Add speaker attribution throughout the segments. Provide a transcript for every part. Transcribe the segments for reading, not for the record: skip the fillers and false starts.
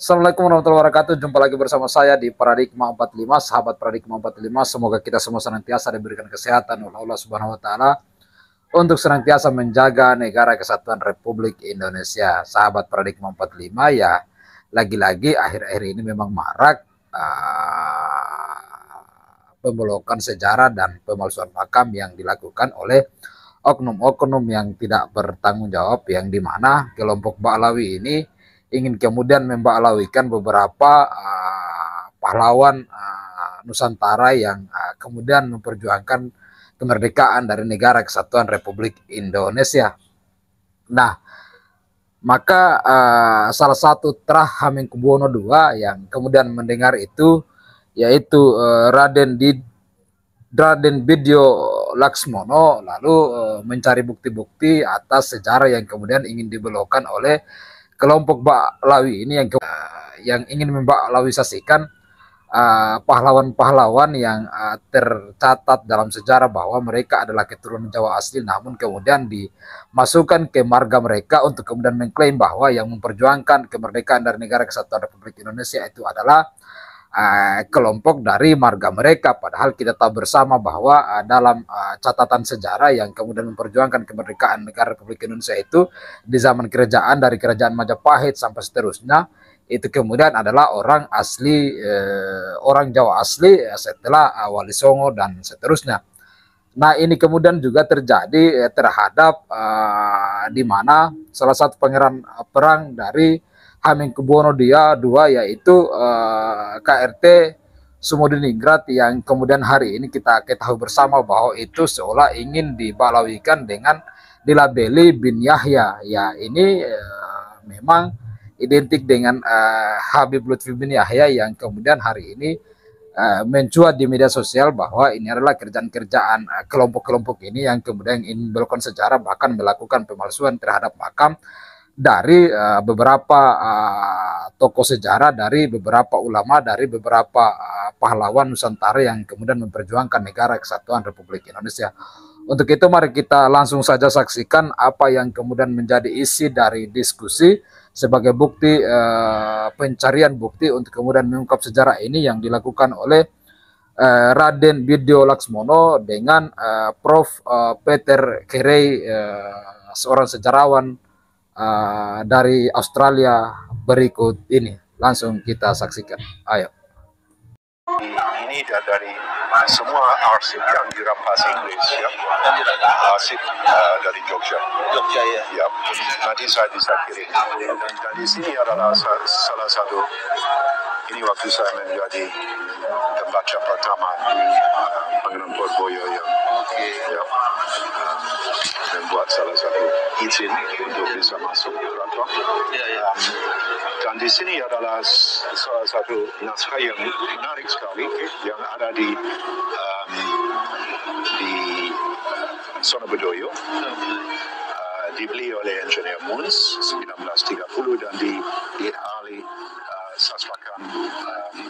Speaker 1: Assalamualaikum warahmatullahi wabarakatuh. Jumpa lagi bersama saya di Paradigma 45, sahabat Paradigma 45. Semoga kita semua senantiasa diberikan kesehatan oleh Allah Subhanahu wa taala untuk senantiasa menjaga negara kesatuan Republik Indonesia. Sahabat Paradigma 45, ya lagi-lagi akhir-akhir ini memang marak pemblokan sejarah dan pemalsuan makam yang dilakukan oleh oknum-oknum yang tidak bertanggung jawab, yang dimana kelompok Ba'lawi ini ingin kemudian memba'lawikan beberapa pahlawan Nusantara yang kemudian memperjuangkan kemerdekaan dari negara kesatuan Republik Indonesia. Nah, maka salah satu Trah Hamengkubuwono II yang kemudian mendengar itu, yaitu Raden Bidyo Laksmono, lalu mencari bukti-bukti atas sejarah yang kemudian ingin dibelokkan oleh kelompok Ba'lawi ini yang ingin memba'lawisasikan pahlawan-pahlawan yang tercatat dalam sejarah bahwa mereka adalah keturunan Jawa asli, namun kemudian dimasukkan ke marga mereka untuk kemudian mengklaim bahwa yang memperjuangkan kemerdekaan dari negara kesatuan Republik Indonesia itu adalah kelompok dari marga mereka. Padahal kita tahu bersama bahwa dalam catatan sejarah yang kemudian memperjuangkan kemerdekaan negara Republik Indonesia itu di zaman kerajaan, dari kerajaan Majapahit sampai seterusnya, itu kemudian adalah orang asli, orang Jawa asli setelah Wali Songo dan seterusnya. Nah, ini kemudian juga terjadi terhadap di mana salah satu pangeran perang dari Hamengkubuwono II, yaitu KRT Sumodiningrat, yang kemudian hari ini kita ketahui bersama bahwa itu seolah ingin diba'lawikan dengan dilabeli bin Yahya. Ya, ini memang identik dengan Habib Lutfi bin Yahya yang kemudian hari ini mencuat di media sosial bahwa ini adalah kerjaan-kerjaan kelompok-kelompok ini yang kemudian ingin melakukan sejarah, bahkan melakukan pemalsuan terhadap makam dari beberapa tokoh sejarah, dari beberapa ulama, dari beberapa pahlawan Nusantara yang kemudian memperjuangkan negara kesatuan Republik Indonesia. Untuk itu mari kita langsung saja saksikan apa yang kemudian menjadi isi dari diskusi sebagai bukti, pencarian bukti untuk kemudian mengungkap sejarah ini yang dilakukan oleh Raden Bidyo Laksmono dengan Prof. Peter Carey, seorang sejarawan dari Australia. Berikut ini langsung kita saksikan. Ayo.
Speaker 2: Ini dari semua arsip yang dirampas Inggris, ya. Arsip dari Jogja. Ya. Nanti saya bisa kirim. Dan di sini adalah salah satu, ini waktu saya menjadi pembaca pertama di Pangeran Purboyo yang membuat salah satu izin untuk bisa masuk ke keraton. Dan di sini adalah salah satu naskah yang menarik sekali yang ada di Sonobedoyo, dibeli oleh Engineer Muns 1930 dan dialih sastrakan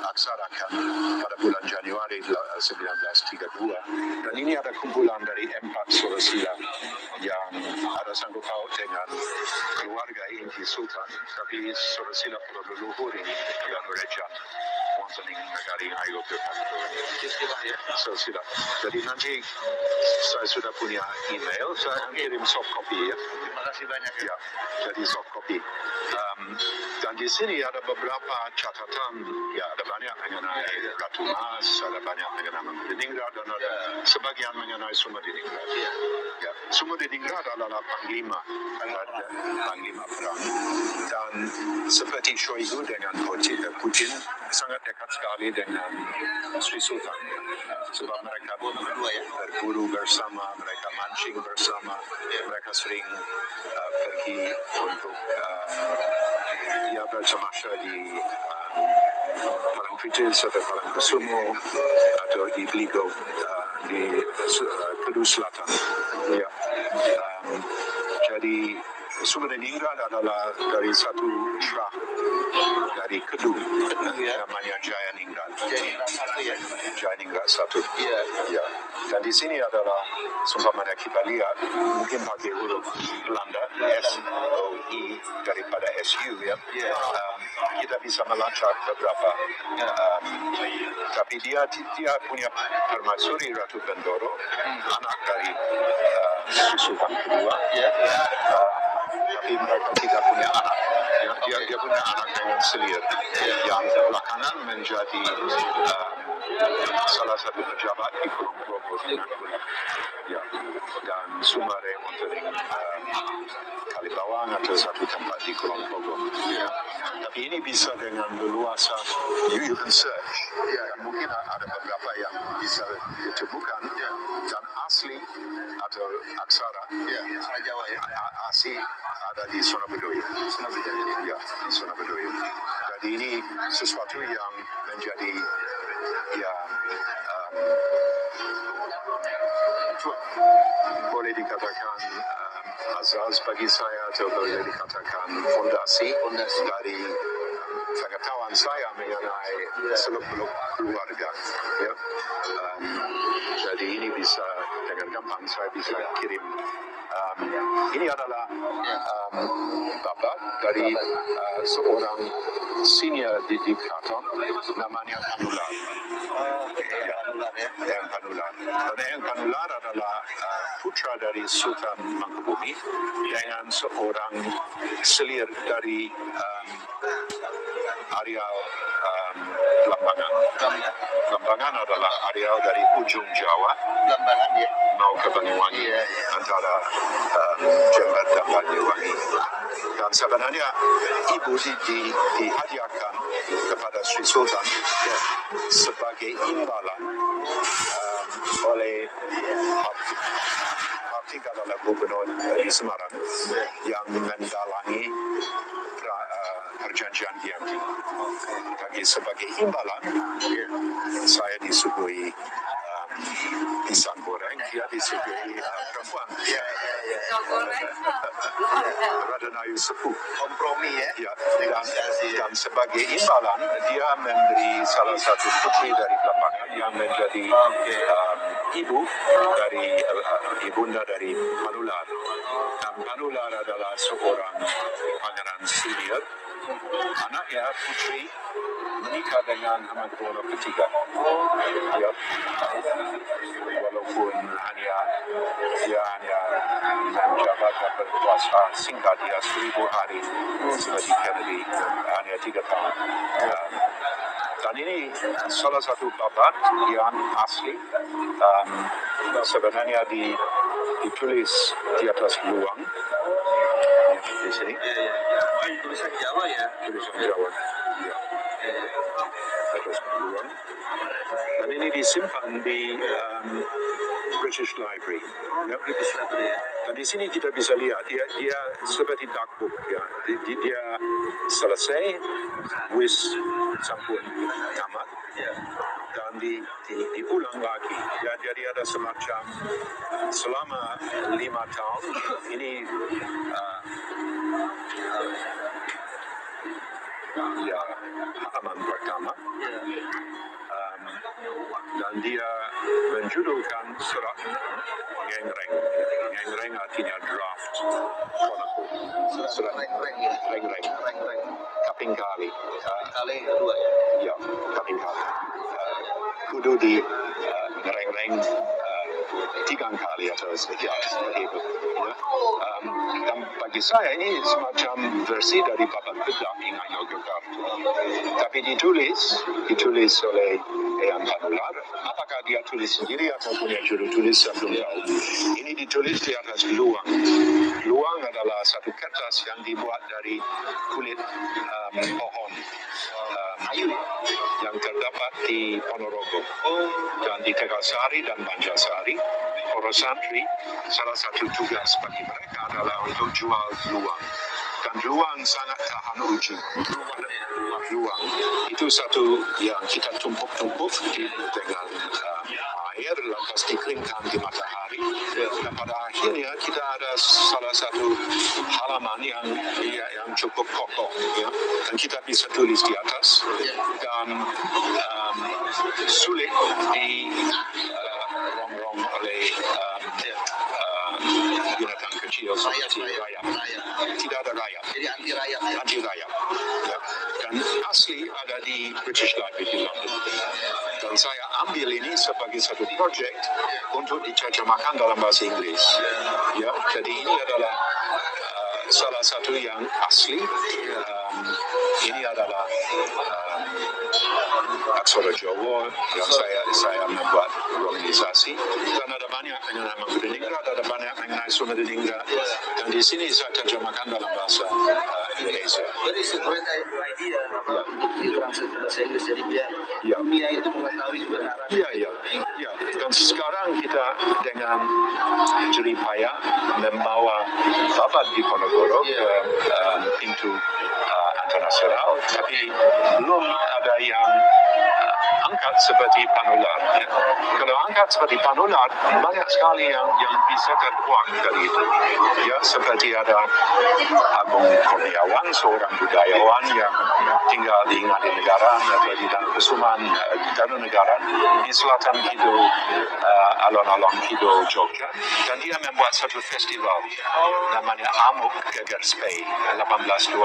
Speaker 2: aksarakan pada bulan Januari 1932. Dan ini ada kumpulan dari 4 Surasila yang ada sangkut paut dengan keluarga inti Sultan, tapi Surasila para leluhur ini yang Rejan wonten ing negari Ayo Surasila. Jadi nanti saya sudah punya email, saya kirim soft copy, ya. Terima kasih banyak, ya. Jadi soft copy. Dan di sini ada beberapa catatan, ya, ada banyak mengenai Ratu Mas, ada banyak mengenai Sumodiningrat, dan ada sebagian mengenai Sumodiningrat. Ya, Sumodiningrat adalah panglima perang, dan seperti Shoigu dengan Putin sangat dekat sekali dengan Sri Sultan, sebab mereka berburu bersama, mereka mancing bersama, mereka sering pergi untuk bercengkrama di Parangtritis atau Parangkusumo atau di Bligo di Kedu Selatan. Ya. Jadi Sumodiningrat adalah dari satu Trah dari Kedu, namanya Jayaningrat. Jayaningrat 1. Ya. Dan di sini adalah, seumpamanya kita lihat, mungkin pakai huruf Belanda, SOE daripada SU, ya. Kita bisa melacak beberapa. Tapi dia punya permaisuri Ratu Bendoro, anak dari Sultan kedua. Tapi mereka tidak punya anak. Dia punya anak dengan Selir yang belakangan menjadi salah satu pejabat di Kulon Progo dan Sumare Montering Kalibawang atau satu tempat di Kulon Progo. Tapi ini bisa dengan leluasa, you can search. Mungkin ada beberapa yang bisa ditemukan dan asli atau aksara Jawa asli ada di Sono Bedoyo. Ya, di Sono Bedoyo. Jadi ini sesuatu yang menjadi boleh dikatakan azaz bagi saya atau boleh dikatakan fondasi dari pengetahuan saya mengenai seluk-beluk keluarga. Jadi ini bisa dengan gampang saya bisa kirim. Ini adalah bapak dari seorang senior di diktator namanya Panular. Eyang Panular. Dan Eyang Panular adalah putra dari Sultan Mangkubumi dengan seorang selir dari areal Lambangan. Lambangan adalah areal dari ujung Jawa mau ke Banyuwangi antara Jember dan Banyuwangi. Dan sebenarnya ibu dihadiahkan kepada Sri Sultan sebagai imbalan oleh Hartik adalah gubernur di Semarang yang mendalangi perjanjian DMT. Jadi sebagai imbalan saya disuguhi pisang goreng, dia disuguhi perempuan. Radanayu sepuh. Kompromi dan sebagai imbalan dia memberi salah satu putri dari Blambangan yang menjadi ibunda dari Panular. Dan Panular adalah seorang pangeran Selir. Anaknya putri menikah dengan Hamengkubuwono III. Walaupun dia hanya menjabat dan berkuasa singkat, dia 1000 hari seperti Kennedy, hanya 3 tahun. Dan ini salah satu babat yang asli, sebenarnya ditulis di atas luang di sini. Tulisan Jawa ya? Tulisan Jawa. Ya. Atas luang. Dan ini disimpan di British Library. Dan di sini kita bisa lihat dia seperti dark book. Dia selesai, wis sampun tamat, dan diulang lagi. Jadi ada semacam selama 5 tahun ini halaman pertama. Dan dia menjudulkan surat Ngengreng. Ngengreng artinya draft. Surat Ngengreng. Kapingkali. Kapingkali kedua ya? Ya, Kapingkali. Kudu di ngereng-reng 3 kali atau seperti itu. Dan bagi saya ini semacam versi dari Babat Bedak Ingat Yogyakarta. Tapi ditulis oleh Eyang Panular. Apakah dia tulis sendiri atau punya juru tulis, saya belum tahu. Ini ditulis di atas luang. Luang adalah satu kertas yang dibuat dari kulit pohon yang terdapat di Ponorogo dan di Tegalsari dan Banjarsari. Para santri, salah satu tugas bagi mereka adalah untuk jual luang. Dan luang sangat tahan uji. Luang itu satu yang kita tumpuk-tumpuk dengan air, lantas dikeringkan di matahari. Dan pada akhirnya kita ada salah satu halaman yang cukup kokoh, ya. Dan kita bisa tulis di atas dan sulit di rongrong oleh binatang kecil seperti rayap. Tidak ada rayap. Jadi anti rayap. Ya. Dan asli ada di British Library di London. Dan saya ambil ini sebagai satu projek untuk diterjemahkan dalam bahasa Inggris. Ya, jadi ini adalah salah satu yang asli. Ini adalah aksara Jawa yang saya membuat organisasi, dan ada banyak mengenai Mangkunegaran, ada banyak mengenai Sumatera, dan di sini saya terjemahkan dalam bahasa Indonesia.
Speaker 3: Jadi sebenarnya idea ditranslate ke bahasa Inggris, jadi biar dunia itu mengetahui kebenaran.
Speaker 2: Iya. Dan sekarang kita dengan jerih payah membawa Babat Diponegoro ke pintu internasional, tapi belum ada yang angkat seperti Panular. Ya. Kalau angkat seperti Panular, banyak sekali yang bisa terkuak dari itu. Ya, seperti ada Agung Kurniawan, seorang budayawan yang tinggal di Ngadinegaran atau di Kusuman Tarunegaran di selatan kidul alon-alon kidul Jogja, dan dia membuat satu festival namanya Amuk Geger Spey 1812.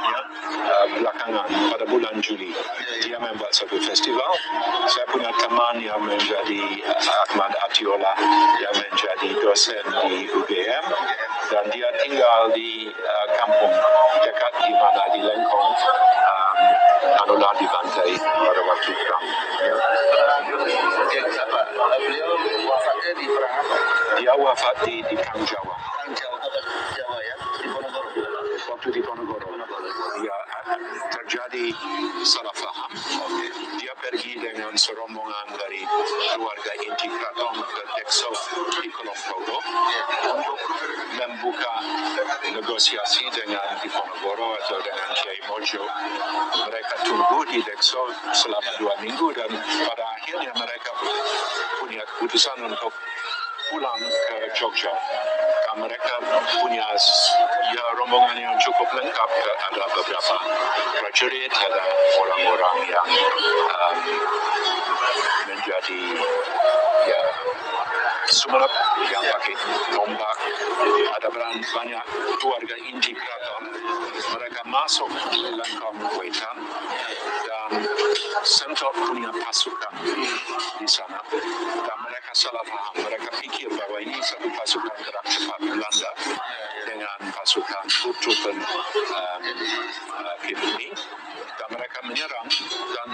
Speaker 2: Ya, belakangan pada bulan Juli dia membuat satu festival. Saya punya teman yang menjadi Ahmad Atiola yang menjadi dosen di UGM, dan dia tinggal di kampung dekat di mana di Lengkong Panular dibantai pada waktu perang.
Speaker 3: Beliau wafatnya di perang apa?
Speaker 2: Dia wafat di Kang Jawa.
Speaker 3: Kang Jawa ya, di Ponorogo.
Speaker 2: Waktu di Ponorogo. Ya, terjadi salah faham. Dia pergi dengan serombongan dari keluarga inti keraton ke Dekso di Kulon Progo untuk membuka negosiasi dengan Diponegoro atau dengan Kiai Mojo. Mereka tunggu di Dekso selama 2 minggu, dan pada akhirnya mereka punya keputusan untuk pulang ke Jogja. Mereka punya rombongan yang cukup lengkap. Ada beberapa prajurit, ada orang-orang yang menjadi sumenep yang pakai tombak. Ada banyak keluarga inti keraton. Mereka masuk ke Lengkong Wetan, dan Sentot punya pasukan di sana, dan mereka salah paham. Mereka pikir bahwa ini satu pasukan gerak cepat Belanda dengan pasukan Turtupen Pribumi, dan mereka menyerang dan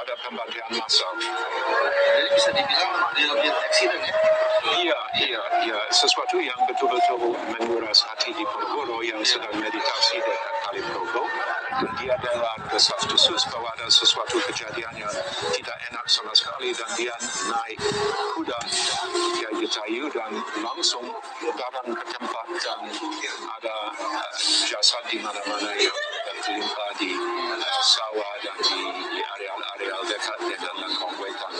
Speaker 2: ada pembantaian massal.
Speaker 3: Jadi bisa dibilang dia accident ya?
Speaker 2: Iya, sesuatu yang betul-betul menguras hati Diponegoro yang sedang meditasi dekat Kali Progo. Dia dengar desas-desus bahwa ada sesuatu kejadian yang tidak enak sama sekali, dan dia naik kuda Kiai Getayu dan langsung datang ke tempat, dan ada jasad di mana-mana yang terlimpah di sawah dan di areal-areal dekat dengan Lengkong Wetan.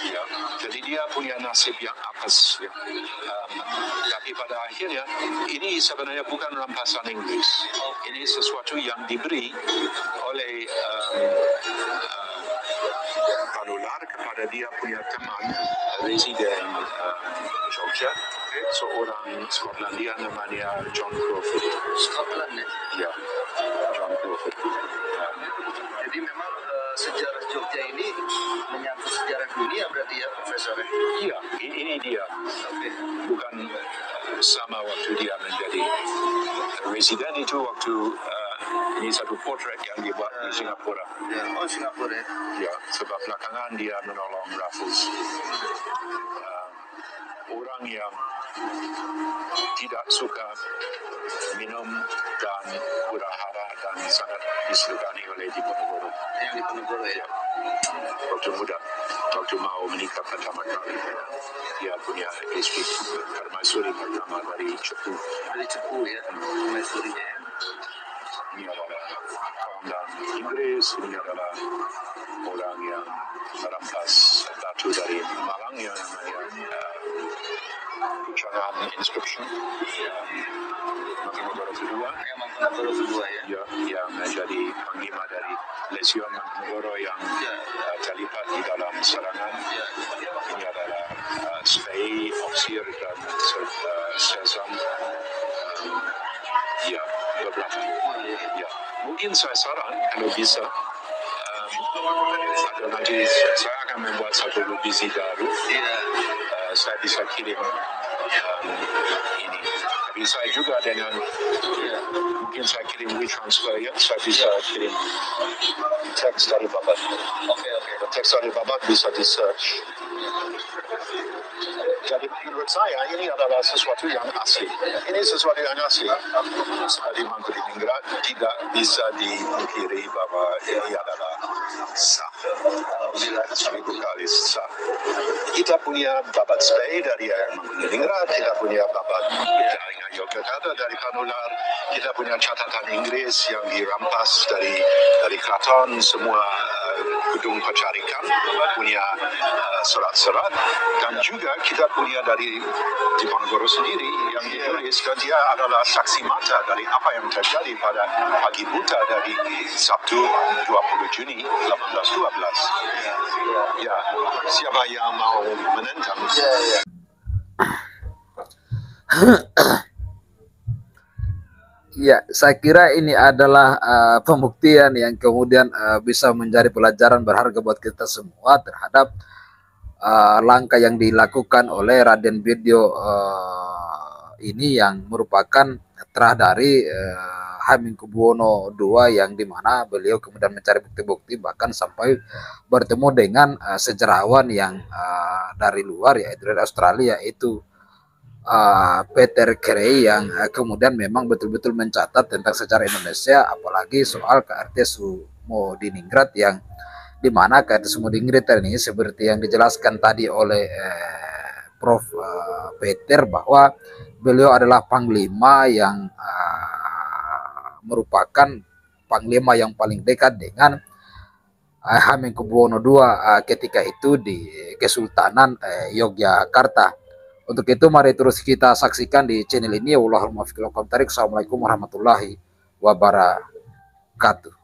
Speaker 2: Ya. Jadi dia punya nasib yang apes. Ya. Tapi pada akhirnya ini sebenarnya bukan rampasan Inggris. Ini sesuatu yang diberi oleh Panular kepada dia punya teman residen Jogja, seorang Skotlandia namanya John Crawford.
Speaker 3: Scotland ya?
Speaker 2: Ya, John Crawford.
Speaker 3: Jadi memang sejarah Jogja ini menyangkut sejarah dunia berarti ya, Profesor?
Speaker 2: Iya, ini dia. Bukan sama waktu dia menjadi residen itu, waktu ini satu potret yang dibuat di Singapura.
Speaker 3: Ya, Singapura ya?
Speaker 2: Ya, sebab belakangan dia menolong Raffles. Orang yang tidak suka minum dan hura-hara dan sangat disegani oleh Diponegoro.
Speaker 3: Yang Diponegoro ya?
Speaker 2: Waktu muda, waktu mau menikah pertama kali, dia punya istri permaisuri pertama dari Cepu.
Speaker 3: Dari Cepu ya, permaisurinya ya?
Speaker 2: Ini adalah komandan Inggris, ini adalah orang yang merampas batu dari Malang yang namanya Pucangan Inscription, Mangkunegoro kedua.
Speaker 3: Yang Mangkunegoro kedua ya?
Speaker 2: Ya, yang menjadi panglima dari Lesion Mangkunegoro yang terlibat di dalam serangan. Ini adalah Spey, Ofsir, dan Sesam. Ya, beberapa. Ya, mungkin mungkin saya saran kalau bisa atau nanti saya akan membuat satu revisi baru. Saya bisa kirim ini. Tapi saya juga dengan mungkin saya kirim WeTransfer ya, saya bisa kirim teks dari Babat. Teks dari Babat bisa di search. Jadi menurut saya ini adalah sesuatu yang asli. Ini sesuatu yang asli. Seperti Mangkunegara tidak bisa dipungkiri bahwa ini adalah sah. 1000 kali sah. Kita punya Babat Spey dari Mangkunegara, kita punya Babat jaringan Yogyakarta dari Panular, kita punya catatan Inggris yang dirampas dari keraton, semua gedung pecarikan punya surat-surat, dan juga kita punya dari Diponegoro sendiri yang ditulis, dan dia adalah saksi mata dari apa yang terjadi pada pagi buta dari Sabtu 20 Juni 1812. Ya, siapa yang mau menentang?
Speaker 1: Ya, saya kira ini adalah pembuktian yang kemudian bisa menjadi pelajaran berharga buat kita semua terhadap langkah yang dilakukan oleh Raden Bedjo ini, yang merupakan terah dari Hamengkubuwono II, yang dimana beliau kemudian mencari bukti-bukti bahkan sampai bertemu dengan sejarawan yang dari luar, yaitu dari Australia, yaitu Peter Carey, yang kemudian memang betul-betul mencatat tentang sejarah Indonesia, apalagi soal KRT Sumodiningrat, yang dimana KRT Sumodiningrat ini seperti yang dijelaskan tadi oleh Prof. Peter, bahwa beliau adalah panglima yang merupakan panglima yang paling dekat dengan Hamengkubuwono II ketika itu di Kesultanan Yogyakarta. Untuk itu mari terus kita saksikan di channel ini. Wallahul muwaffiq ila aqwamit thoriq. Assalamualaikum warahmatullahi wabarakatuh.